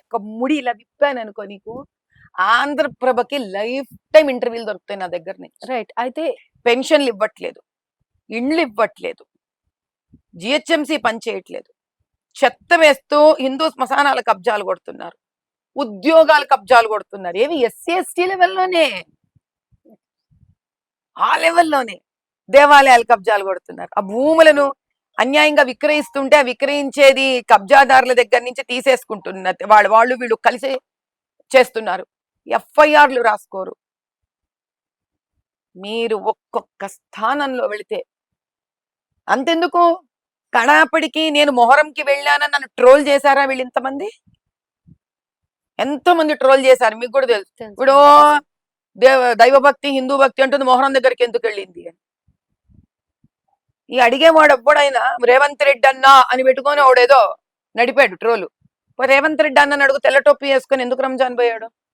ఒక్క ముడి ఇలా విప్పాను అనుకో నీకు, ఆంధ్రప్రభకి లైఫ్ టైం ఇంటర్వ్యూలు దొరుకుతాయి నా దగ్గర నుంచి. రైట్. అయితే పెన్షన్లు ఇవ్వట్లేదు, ఇండ్లు ఇవ్వట్లేదు, జిహెచ్ఎంసీ పని చేయట్లేదు, చెత్త వేస్తూ హిందూ శ్మశానాల కబ్జాలు కొడుతున్నారు, ఉద్యోగాల కబ్జాలు కొడుతున్నారు. ఏవి ఎస్సీ ఎస్టీ లెవెల్లోనే, ఆ లెవెల్లోనే దేవాలయాలు కబ్జాలు కొడుతున్నారు. ఆ భూములను అన్యాయంగా విక్రయిస్తుంటే ఆ విక్రయించేది కబ్జాదారుల దగ్గర నుంచి తీసేసుకుంటున్నారు. వాళ్ళు వీళ్ళు కలిసి చేస్తున్నారు. ఎఫ్ఐఆర్లు రాసుకోరు. మీరు ఒక్కొక్క స్థానంలో వెళితే అంతెందుకు, కడాపడికి నేను మొహరంకి వెళ్ళానని నన్ను ట్రోల్ చేశారా వీళ్ళు ఇంతమంది? ఎంతో మంది ట్రోల్ చేశారు, మీకు కూడా తెలుసు. ఇప్పుడు దైవభక్తి హిందూ భక్తి అంటుంది, మొహరం దగ్గరికి ఎందుకు వెళ్ళింది అని. ఈ అడిగేవాడు ఎప్పుడైనా రేవంత్ రెడ్డి అన్నా అని పెట్టుకొని వాడేదో నడిపాడు ట్రోలు. రేవంత్ రెడ్డి అన్నని అడుగు, తెల్ల టోపీ వేసుకొని ఎందుకు రంజాన్ పోయాడు?